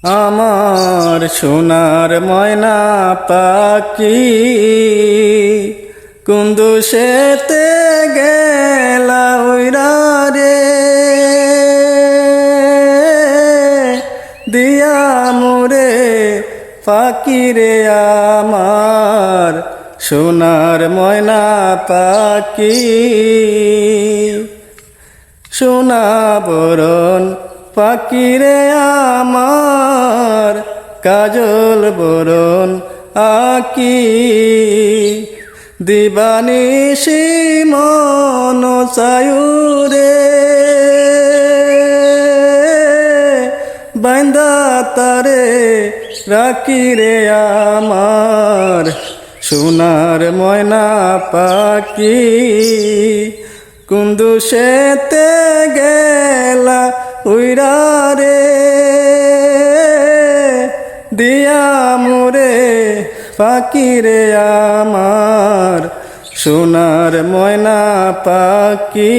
আমার সোনার ময়না পাখি কুন্দুসেতে গেলা উইরা রে দিয়া মোরে পাখি রে আমার সোনার ময়না পাখি সোনা বরণ পাখি রে আমার কাজল বরণ আকি দিবানিশি মন চায়ুরে বান্দা তারে রাখি রে আমার সোনার ময়না পাখি কুন্দুসেতে গেলা উইরা রে দিয়া মোরে পাখি রে আমার সোনার ময়না পাখি।